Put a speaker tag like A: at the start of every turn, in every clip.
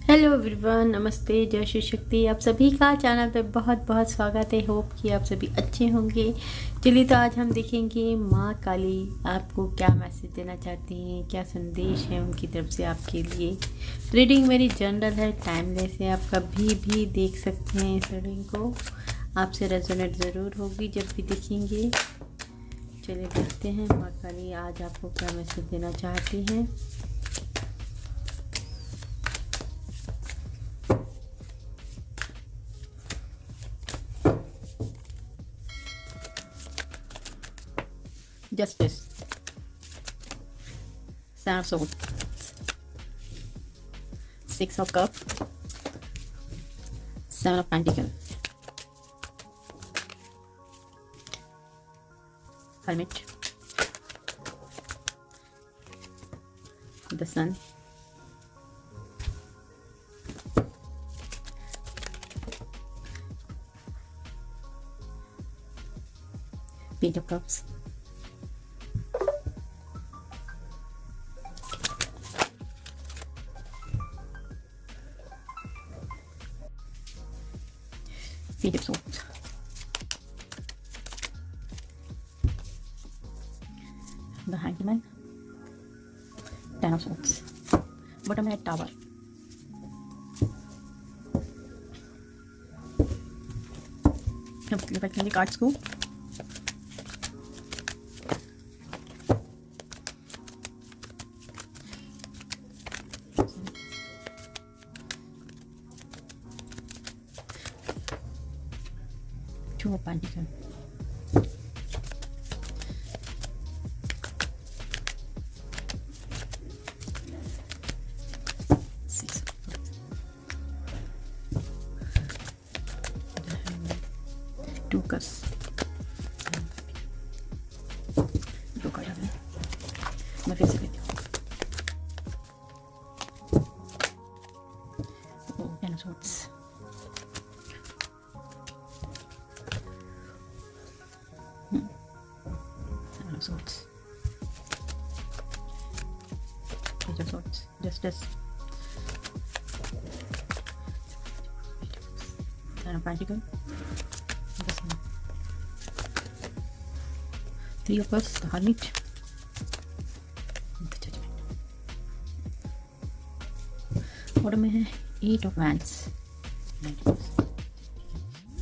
A: Hello everyone, नमस्ते, जय श्री शक्ति। आप सभी का चैनल पे बहुत बहुत स्वागत है। होप कि आप सभी अच्छे होंगे। चलिए, तो आज हम देखेंगे माँ काली आपको क्या मैसेज देना चाहती हैं, क्या संदेश है उनकी तरफ से आपके लिए। रीडिंग मेरी जनरल है, टाइमलेस है, आप कभी भी देख सकते हैं इस रीडिंग को। आपसे रेजोनेट ज़रूर होगी जब भी देखेंगे। चलिए देखते हैं माँ काली आज आपको क्या मैसेज देना चाहती हैं। Justice, Seven of Swords, Six of Cups, Seven of Pentacles, Hermit, the Sun, Page of Cups, Page of Swords, the Hangman, Ten of Swords, bottom है Tower, अब क्लियर करेंगे कार्ड्स को। Two of Pentacles, Six, Two Cups, दो card आ गए। मैं फिर से लेती हूँ। Ten of Swords, Seven of Swords, Page of Swords, Justice, Ten of Pentacles, the Sun, Three of Cups, the Hermit, the Judgment। और में है Eight of Wands।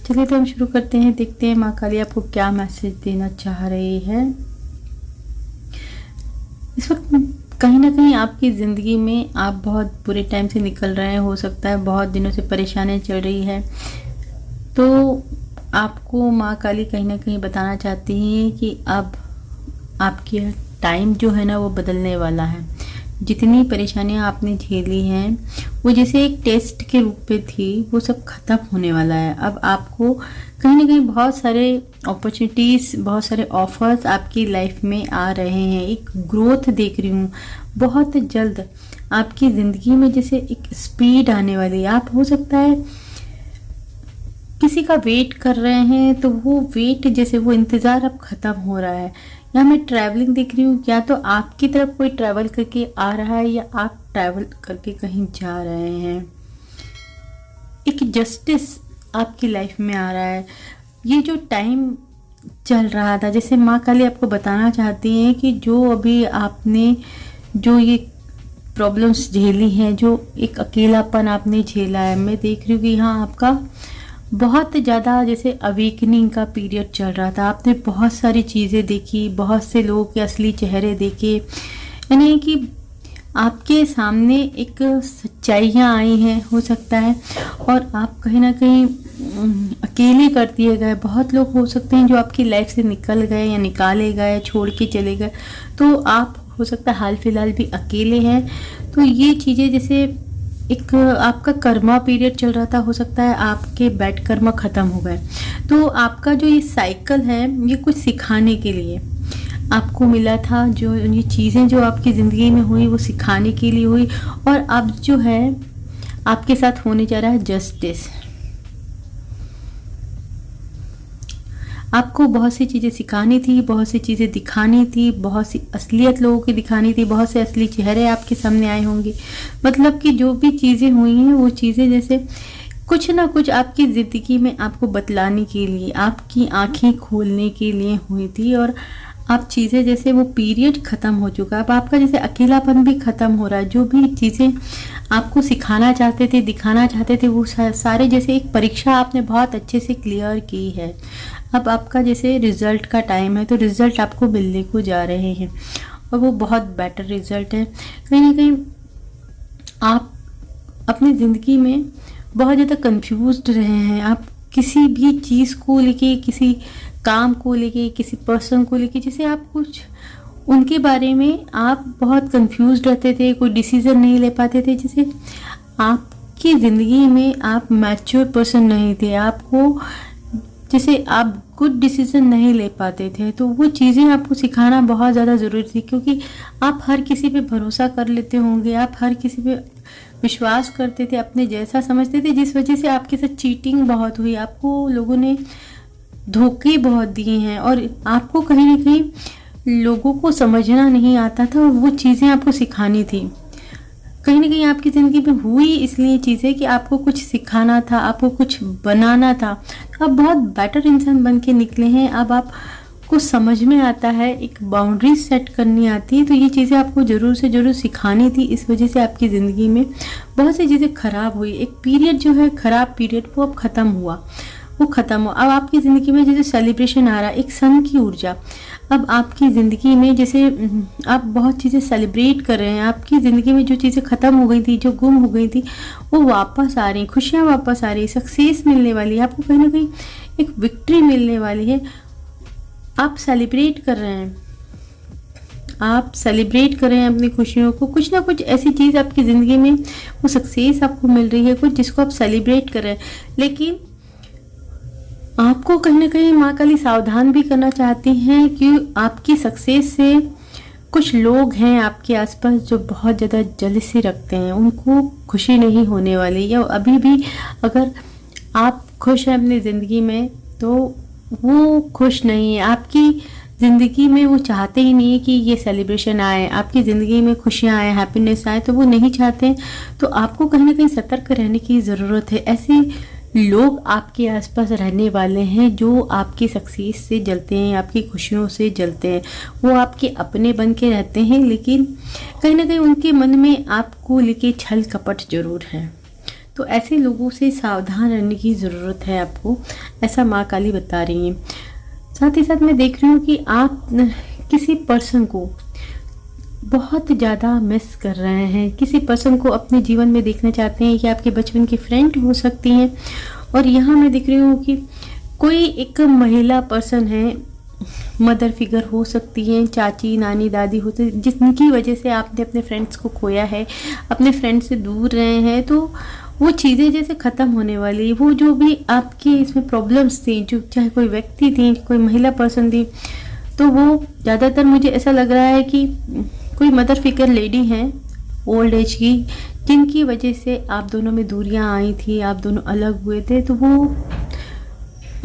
A: चलिए, तो हम शुरू करते हैं, देखते हैं माँ काली आपको क्या मैसेज देना चाह रही है। इस वक्त कहीं ना कहीं आपकी ज़िंदगी में आप बहुत बुरे टाइम से निकल रहे हैं, हो सकता है बहुत दिनों से परेशानियां चल रही है। तो आपको माँ काली कहीं ना कहीं बताना चाहती हैं कि अब आपकी टाइम जो है ना वो बदलने वाला है। जितनी परेशानियां आपने झेली हैं वो जैसे एक टेस्ट के रूप में थी, वो सब खत्म होने वाला है। अब आपको कहीं ना कहीं बहुत सारे अपॉर्चुनिटीज़, बहुत सारे ऑफर्स आपकी लाइफ में आ रहे हैं। एक ग्रोथ देख रही हूँ बहुत जल्द आपकी ज़िंदगी में, जैसे एक स्पीड आने वाली है। आप हो सकता है किसी का वेट कर रहे हैं, तो वो वेट जैसे वो इंतज़ार अब ख़त्म हो रहा है। या मैं ट्रैवलिंग देख रही हूँ, या तो आपकी तरफ कोई ट्रैवल करके आ रहा है या आप ट्रैवल करके कहीं जा रहे हैं। एक जस्टिस आपकी लाइफ में आ रहा है। ये जो टाइम चल रहा था, जैसे माँ काली आपको बताना चाहती हैं कि जो अभी आपने जो ये प्रॉब्लम्स झेली हैं, जो एक अकेलापन आपने झेला है, मैं देख रही हूँ कि यहाँ आपका बहुत ज़्यादा जैसे अवेकनिंग का पीरियड चल रहा था। आपने बहुत सारी चीज़ें देखी, बहुत से लोगों के असली चेहरे देखे, यानी कि आपके सामने एक सच्चाइयाँ आई हैं हो सकता है। और आप कहीं ना कहीं अकेले कर दिए गए। बहुत लोग हो सकते हैं जो आपकी लाइफ से निकल गए या निकाले गए, छोड़ के चले गए, तो आप हो सकता है हाल फिलहाल भी अकेले हैं। तो ये चीज़ें जैसे एक आपका कर्मा पीरियड चल रहा था, हो सकता है आपके बैड कर्मा ख़त्म हो गए। तो आपका जो ये साइकिल है, ये कुछ सिखाने के लिए आपको मिला था। जो ये चीज़ें जो आपकी ज़िंदगी में हुई वो सिखाने के लिए हुई। और अब जो है आपके साथ होने जा रहा है जस्टिस। आपको बहुत सी चीज़ें सिखानी थी, बहुत सी चीज़ें दिखानी थी, बहुत सी असलियत लोगों की दिखानी थी, बहुत से असली चेहरे आपके सामने आए होंगे। मतलब कि जो भी चीज़ें हुई हैं वो चीज़ें जैसे कुछ ना कुछ आपकी ज़िंदगी में आपको बतलाने के लिए, आपकी आँखें खोलने के लिए हुई थी। और आप चीज़ें जैसे वो पीरियड ख़त्म हो चुका, अब आपका जैसे अकेलापन भी ख़त्म हो रहा है। जो भी चीज़ें आपको सिखाना चाहते थे, दिखाना चाहते थे, वो सारे जैसे एक परीक्षा आपने बहुत अच्छे से क्लियर की है। अब आपका जैसे रिज़ल्ट का टाइम है, तो रिज़ल्ट आपको मिलने को जा रहे हैं और वो बहुत बेटर रिज़ल्ट है। कहीं ना कहीं आप अपनी ज़िंदगी में बहुत ज़्यादा कंफ्यूज्ड रहे हैं। आप किसी भी चीज़ को लेके, किसी काम को लेके, किसी पर्सन को लेके, जैसे आप कुछ उनके बारे में आप बहुत कंफ्यूज्ड रहते थे, कोई डिसीज़न नहीं ले पाते थे। जैसे आपकी ज़िंदगी में आप मैच्योर पर्सन नहीं थे, आपको जैसे आप गुड डिसीज़न नहीं ले पाते थे। तो वो चीज़ें आपको सिखाना बहुत ज़्यादा ज़रूरी थी, क्योंकि आप हर किसी पे भरोसा कर लेते होंगे, आप हर किसी पे विश्वास करते थे, अपने जैसा समझते थे, जिस वजह से आपके साथ चीटिंग बहुत हुई, आपको लोगों ने धोखे बहुत दिए हैं और आपको कहीं ना कहीं लोगों को समझना नहीं आता था और वो चीज़ें आपको सिखानी थी। कहीं ना कहीं आपकी ज़िंदगी में हुई इसलिए चीज़ें कि आपको कुछ सिखाना था, आपको कुछ बनाना था। आप बहुत बेटर इंसान बन के निकले हैं। अब आपको समझ में आता है, एक बाउंड्री सेट करनी आती है। तो ये चीज़ें आपको ज़रूर से ज़रूर सिखानी थी। इस वजह से आपकी ज़िंदगी में बहुत सी चीज़ें ख़राब हुई। एक पीरियड जो है ख़राब पीरियड, वो अब ख़त्म हुआ, वो ख़त्म हो। अब आपकी ज़िंदगी में जैसे सेलिब्रेशन आ रहा है, एक सन की ऊर्जा अब आपकी ज़िंदगी में, जैसे आप बहुत चीज़ें सेलिब्रेट कर रहे हैं। आपकी ज़िंदगी में जो चीज़ें ख़त्म हो गई थी, जो गुम हो गई थी, वो वापस आ रही, खुशियाँ वापस आ रही, सक्सेस मिलने वाली है आपको, कहीं ना कहीं एक विक्ट्री मिलने वाली है। आप सेलिब्रेट कर रहे हैं, आप सेलिब्रेट कर रहे हैं अपनी खुशियों को। कुछ ना कुछ ऐसी चीज़ आपकी ज़िंदगी में वो सक्सेस आपको मिल रही है, कुछ जिसको आप सेलिब्रेट कर रहे हैं। लेकिन आपको कहीं ना कहीं माँ काली सावधान भी करना चाहती हैं कि आपकी सक्सेस से कुछ लोग हैं आपके आसपास जो बहुत ज़्यादा जेलसी रखते हैं, उनको खुशी नहीं होने वाली। या अभी भी अगर आप खुश हैं अपनी ज़िंदगी में, तो वो खुश नहीं है आपकी ज़िंदगी में। वो चाहते ही नहीं है कि ये सेलिब्रेशन आए, आपकी ज़िंदगी में खुशियाँ आए, हैप्पीनेस आए, तो वो नहीं चाहते। तो आपको कहीं ना कहीं सतर्क रहने की ज़रूरत है। ऐसे लोग आपके आसपास रहने वाले हैं जो आपकी सक्सेस से जलते हैं, आपकी खुशियों से जलते हैं। वो आपके अपने बन के रहते हैं, लेकिन कहीं ना कहीं उनके मन में आपको लेके छल कपट जरूर है। तो ऐसे लोगों से सावधान रहने की ज़रूरत है आपको, ऐसा माँ काली बता रही हैं। साथ ही साथ मैं देख रही हूँ कि आप किसी पर्सन को बहुत ज़्यादा मिस कर रहे हैं, किसी पर्सन को अपने जीवन में देखना चाहते हैं। ये आपके बचपन की फ्रेंड हो सकती हैं। और यहाँ मैं देख रही हूँ कि कोई एक महिला पर्सन है, मदर फिगर हो सकती हैं, चाची, नानी, दादी होते, जिनकी वजह से आपने अपने फ्रेंड्स को खोया है, अपने फ्रेंड से दूर रहे हैं। तो वो चीज़ें जैसे ख़त्म होने वाली, वो जो भी आपकी इसमें प्रॉब्लम्स थी, जो चाहे कोई व्यक्ति थी, कोई महिला पर्सन थी, तो वो ज़्यादातर मुझे ऐसा लग रहा है कि कोई मदर फिगर लेडी हैं ओल्ड एज की, जिनकी वजह से आप दोनों में दूरियां आई थी, आप दोनों अलग हुए थे। तो वो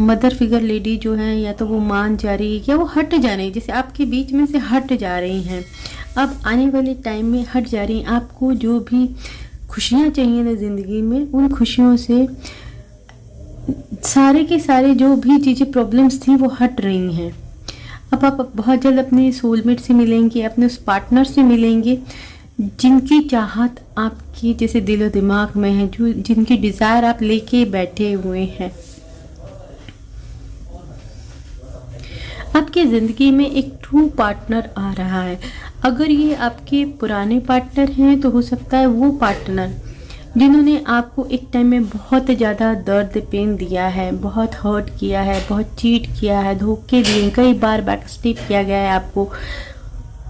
A: मदर फिगर लेडी जो है, या तो वो मान जा रही है या वो हट जा रही है, जैसे आपके बीच में से हट जा रही हैं। अब आने वाले टाइम में हट जा रही हैं। आपको जो भी खुशियाँ चाहिए ना ज़िंदगी में, उन खुशियों से सारे के सारे जो भी चीज़ें प्रॉब्लम्स थी वो हट रही हैं। अब आप बहुत जल्द अपने सोलमेट से मिलेंगे, अपने उस पार्टनर से मिलेंगे जिनकी चाहत आपकी जैसे दिलो दिमाग में है, जो जिनकी डिज़ायर आप लेके बैठे हुए हैं। आपकी ज़िंदगी में एक ट्रू पार्टनर आ रहा है। अगर ये आपके पुराने पार्टनर हैं, तो हो सकता है वो पार्टनर जिन्होंने आपको एक टाइम में बहुत ज़्यादा दर्द पेन दिया है, बहुत हर्ट किया है, बहुत चीट किया है, धोखे दिए, कई बार बैक स्टेप किया गया है आपको,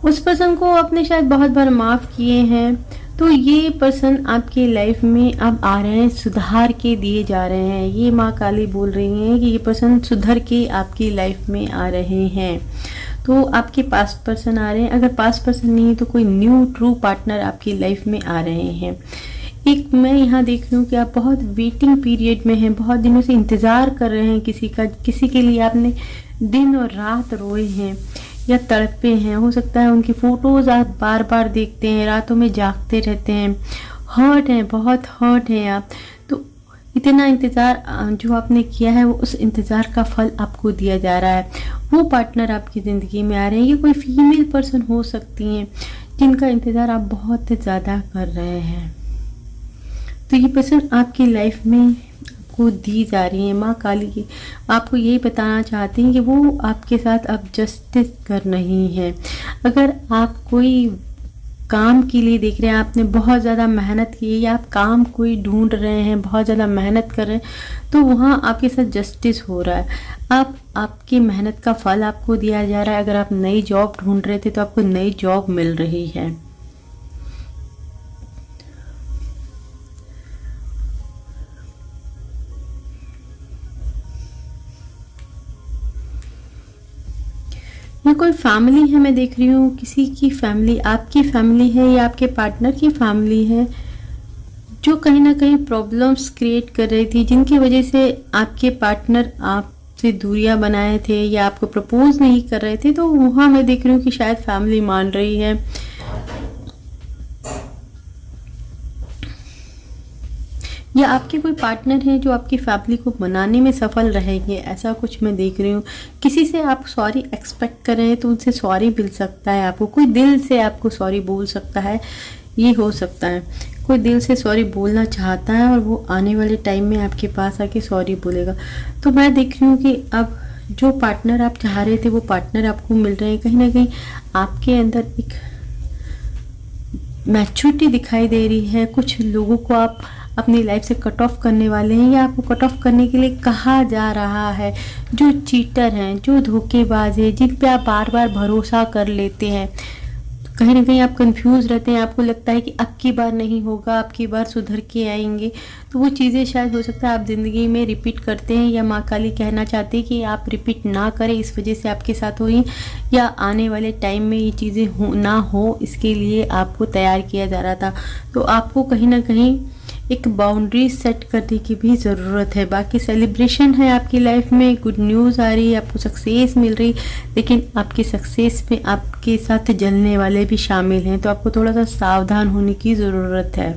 A: उस पर्सन को आपने शायद बहुत बार माफ़ किए हैं। तो ये पर्सन आपके लाइफ में अब आ रहे हैं, सुधार के दिए जा रहे हैं। ये माँ काली बोल रही हैं कि ये पर्सन सुधर के आपकी लाइफ में आ रहे हैं। तो आपके पास्ट पर्सन आ रहे हैं। अगर पास्ट पर्सन नहीं है तो कोई न्यू ट्रू पार्टनर आपकी लाइफ में आ रहे हैं। एक मैं यहाँ देख रही हूँ कि आप बहुत वेटिंग पीरियड में हैं, बहुत दिनों से इंतज़ार कर रहे हैं किसी का, किसी के लिए आपने दिन और रात रोए हैं या तड़पे हैं। हो सकता है उनकी फ़ोटोज़ आप बार बार देखते हैं, रातों में जागते रहते हैं, हर्ट हैं, बहुत हर्ट हैं आप। तो इतना इंतज़ार जो आपने किया है वो उस इंतज़ार का फल आपको दिया जा रहा है। वो पार्टनर आपकी ज़िंदगी में आ रहे हैं। ये कोई फीमेल पर्सन हो सकती हैं जिनका इंतज़ार आप बहुत ज़्यादा कर रहे हैं। तो ये पर्सन आपकी लाइफ में आपको दी जा रही है। माँ काली की आपको यही बताना चाहती हैं कि वो आपके साथ अब जस्टिस कर रही है। अगर आप कोई काम के लिए देख रहे हैं, आपने बहुत ज़्यादा मेहनत की है या आप काम कोई ढूंढ रहे हैं, बहुत ज़्यादा मेहनत कर रहे हैं, तो वहाँ आपके साथ जस्टिस हो रहा है। आपकी मेहनत का फल आपको दिया जा रहा है। अगर आप नई जॉब ढूंढ रहे थे तो आपको नई जॉब मिल रही है। या कोई फैमिली है, मैं देख रही हूँ किसी की फैमिली, आपकी फैमिली है या आपके पार्टनर की फैमिली है, जो कहीं ना कहीं प्रॉब्लम्स क्रिएट कर रही थी, जिनकी वजह से आपके पार्टनर आपसे दूरियां बनाए थे या आपको प्रपोज नहीं कर रहे थे। तो वहाँ मैं देख रही हूँ कि शायद फैमिली मान रही है, या आपके कोई पार्टनर हैं जो आपकी फैमिली को मनाने में सफल रहेंगे, ऐसा कुछ मैं देख रही हूँ। किसी से आप सॉरी एक्सपेक्ट कर रहे हैं तो उनसे सॉरी मिल सकता है आपको। कोई दिल से आपको सॉरी बोल सकता है, ये हो सकता है। कोई दिल से सॉरी बोलना चाहता है और वो आने वाले टाइम में आपके पास आके सॉरी बोलेगा। तो मैं देख रही हूँ कि अब जो पार्टनर आप चाह रहे थे वो पार्टनर आपको मिल रहे हैं। कहीं ना कहीं आपके अंदर एक मैच्योरिटी दिखाई दे रही है। कुछ लोगों को आप अपनी लाइफ से कट ऑफ करने वाले हैं या आपको कट ऑफ करने के लिए कहा जा रहा है। जो चीटर हैं, जो धोखेबाज है, जिन पे आप बार बार भरोसा कर लेते हैं, कहीं ना कहीं आप कंफ्यूज रहते हैं। आपको लगता है कि अब की बार नहीं होगा, अब की बार सुधर के आएंगे। तो वो चीज़ें शायद हो सकता है आप ज़िंदगी में रिपीट करते हैं, या माँ काली कहना चाहती है कि आप रिपीट ना करें, इस वजह से आपके साथ हुई, या आने वाले टाइम में ये चीज़ें ना हो, इसके लिए आपको तैयार किया जा रहा था। तो आपको कहीं ना कहीं एक बाउंड्री सेट करने की भी ज़रूरत है। बाकी सेलिब्रेशन है आपकी लाइफ में, गुड न्यूज़ आ रही है, आपको सक्सेस मिल रही, लेकिन आपकी सक्सेस में आपके साथ जलने वाले भी शामिल हैं। तो आपको थोड़ा सा सावधान होने की ज़रूरत है।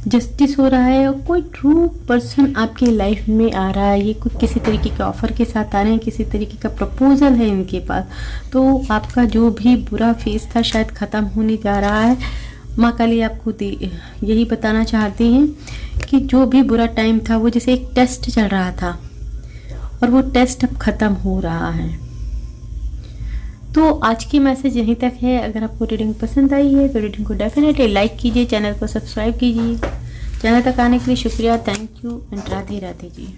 A: जस्टिस हो रहा है और कोई ट्रू पर्सन आपकी लाइफ में आ रहा है। ये कोई किसी तरीके के ऑफर के साथ आ रहे हैं, किसी तरीके का प्रपोजल है इनके पास। तो आपका जो भी बुरा फेस था शायद ख़त्म होने जा रहा है। माँ काली आपको यही बताना चाहती हैं कि जो भी बुरा टाइम था वो जैसे एक टेस्ट चल रहा था और वो टेस्ट अब ख़त्म हो रहा है। तो आज की मैसेज यहीं तक है। अगर आपको रीडिंग पसंद आई है तो रीडिंग को डेफिनेटली लाइक कीजिए, चैनल को सब्सक्राइब कीजिए। चैनल तक आने के लिए शुक्रिया, thank you and Radhe Radhe ji.